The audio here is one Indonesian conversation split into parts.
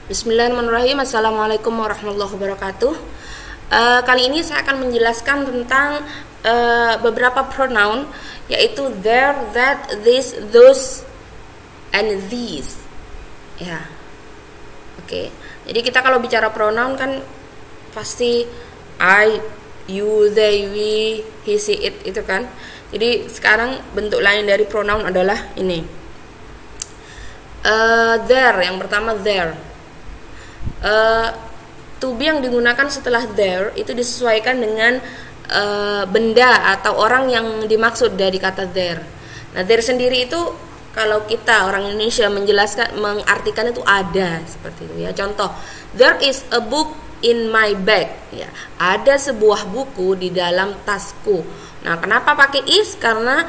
Bismillahirrahmanirrahim. Assalamualaikum warahmatullahi wabarakatuh. Kali ini saya akan menjelaskan tentang beberapa pronoun, yaitu there, that, this, those, and these. Ya, oke. Jadi kita kalau bicara pronoun kan pasti I, you, they, we, he, she, it itu kan. Jadi sekarang bentuk lain dari pronoun adalah ini. There, yang pertama there. To be yang digunakan setelah there itu disesuaikan dengan benda atau orang yang dimaksud dari kata there. Nah, there sendiri itu kalau kita orang Indonesia mengartikan itu ada seperti itu ya. Contoh, there is a book in my bag. Ya, ada sebuah buku di dalam tasku. Nah, kenapa pakai is? Karena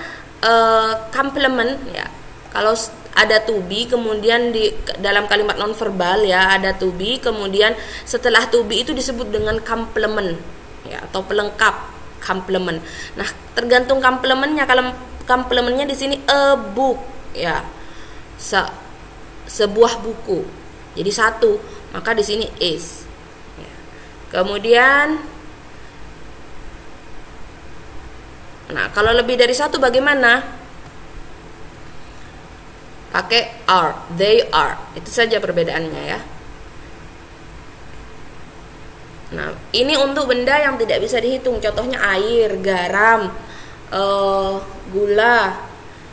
complement ya. Kalau ada to be, kemudian di dalam kalimat nonverbal ya ada to be, kemudian setelah to be itu disebut dengan complement ya, atau pelengkap complement. Nah, tergantung complementnya. Kalau complementnya di sini a book ya, sebuah buku, jadi satu, maka di sini is ya. Kemudian nah, kalau lebih dari satu bagaimana? Pakai are, they are. Itu saja perbedaannya ya. Nah, ini untuk benda yang tidak bisa dihitung. Contohnya air, garam, gula,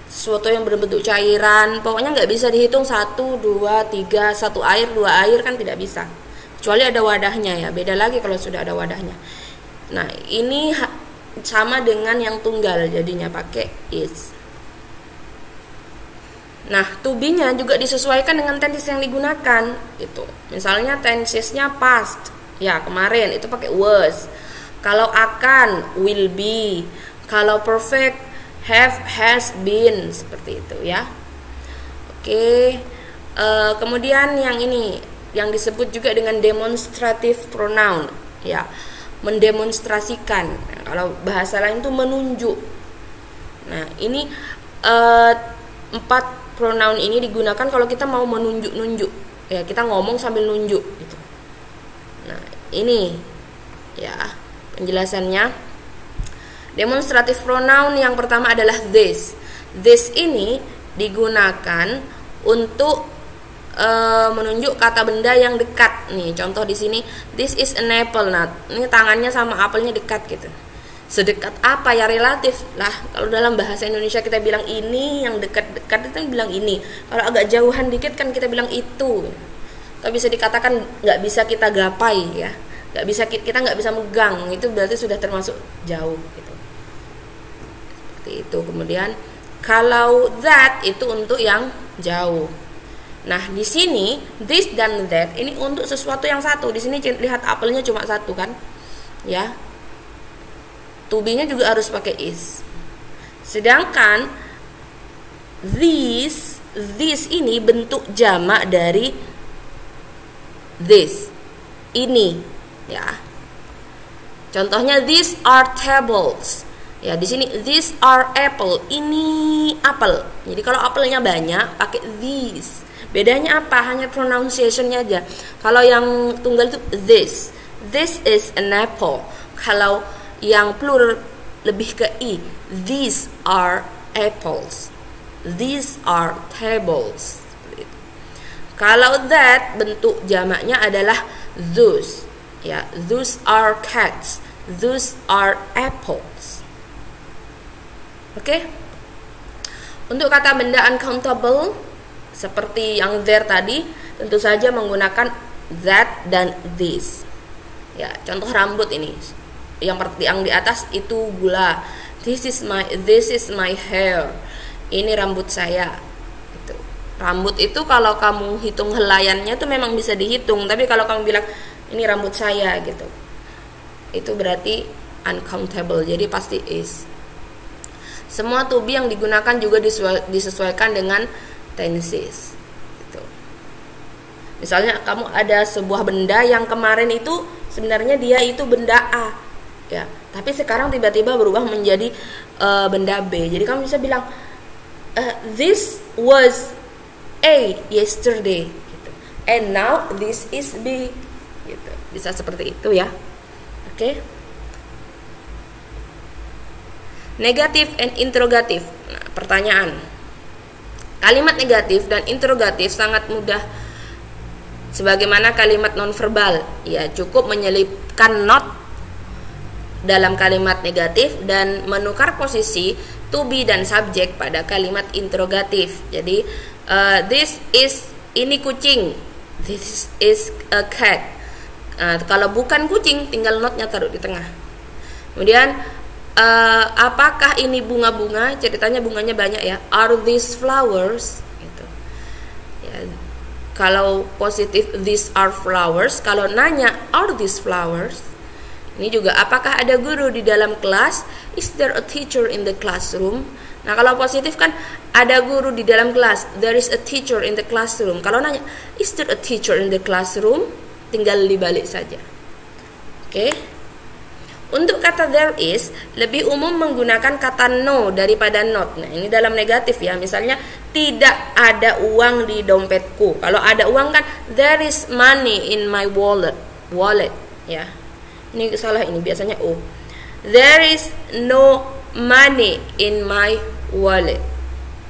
sesuatu yang berbentuk cairan. Pokoknya nggak bisa dihitung 1, 2, 3, 1 air, 2 air kan tidak bisa. Kecuali ada wadahnya ya. Beda lagi kalau sudah ada wadahnya. Nah, ini sama dengan yang tunggal, jadinya pakai is. Nah, to be-nya juga disesuaikan dengan tenses yang digunakan gitu. Misalnya tensesnya past, ya kemarin itu pakai was. Kalau akan, will be. Kalau perfect, have, has, been, seperti itu ya. Oke. Kemudian yang ini yang disebut juga dengan demonstrative pronoun, ya, mendemonstrasikan. Nah, kalau bahasa lain itu menunjuk. Nah, ini 4 pronoun ini digunakan kalau kita mau menunjuk-nunjuk ya, kita ngomong sambil nunjuk gitu. Nah, ini ya penjelasannya. Demonstrative pronoun yang pertama adalah this. This ini digunakan untuk menunjuk kata benda yang dekat. Nih, contoh di sini, this is an apple. Nah, ini tangannya sama apelnya dekat gitu. Sedekat apa ya, relatif lah. Kalau dalam bahasa Indonesia kita bilang ini, yang dekat-dekat itu bilang ini. Kalau agak jauhan dikit kan kita bilang itu. Kalau bisa dikatakan nggak bisa kita gapai ya, nggak bisa, kita nggak bisa megang, itu berarti sudah termasuk jauh gitu. Seperti itu. Kemudian kalau that itu untuk yang jauh. Nah, di sini this dan that ini untuk sesuatu yang satu. Di sini lihat apelnya cuma satu kan, ya. To be-nya juga harus pakai is. Sedangkan this ini bentuk jamak dari this. Ini, ya. Contohnya these are tables. Ya, di sini these are apple. Ini apel. Jadi kalau apelnya banyak pakai these. Bedanya apa? Hanya pronunciation-nya aja. Kalau yang tunggal itu this. This is an apple. Kalau yang plural lebih ke i, these are apples, these are tables. Kalau that bentuk jamaknya adalah those, ya, those are cats, those are apples. Oke. Untuk kata benda uncountable seperti yang there tadi, tentu saja menggunakan that dan this. Ya, contoh rambut ini. Yang di atas itu gula. This is my hair. Ini rambut saya. Gitu. Rambut itu kalau kamu hitung helaiannya itu memang bisa dihitung, tapi kalau kamu bilang ini rambut saya gitu, itu berarti uncountable. Jadi pasti is. Semua to be yang digunakan juga disesuaikan dengan tenses. Gitu. Misalnya kamu ada sebuah benda yang kemarin itu sebenarnya dia itu benda A. Ya, tapi sekarang tiba-tiba berubah menjadi benda B. Jadi kamu bisa bilang this was A yesterday gitu. and now this is B. Gitu. Bisa seperti itu ya. Oke. Negatif and interrogatif. Nah, pertanyaan. Kalimat negatif dan interrogatif sangat mudah sebagaimana kalimat nonverbal. Ya, cukup menyelipkan not dalam kalimat negatif dan menukar posisi to be dan subjek pada kalimat interrogatif. Jadi this is, ini kucing. This is a cat. Kalau bukan kucing, tinggal notnya taruh di tengah. Kemudian apakah ini bunga-bunga? Ceritanya bunganya banyak ya. Are these flowers? Gitu. Ya, kalau positif these are flowers. Kalau nanya are these flowers? Ini juga apakah ada guru di dalam kelas? Is there a teacher in the classroom? Nah, kalau positif kan ada guru di dalam kelas. There is a teacher in the classroom. Kalau nanya is there a teacher in the classroom? Tinggal dibalik saja. Oke. Untuk kata there is, lebih umum menggunakan kata no daripada not. Nah, ini dalam negatif ya. Misalnya tidak ada uang di dompetku. Kalau ada uang kan there is money in my wallet. Wallet ya. Ini salah, ini biasanya O. There is no money in my wallet.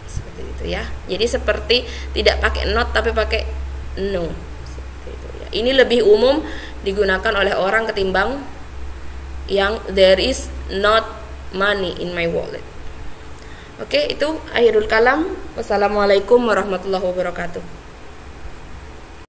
Seperti itu ya. Jadi seperti tidak pakai not tapi pakai no. Seperti itu ya. Ini lebih umum digunakan oleh orang ketimbang yang there is not money in my wallet. Oke, itu akhirul kalam. Wassalamualaikum warahmatullahi wabarakatuh.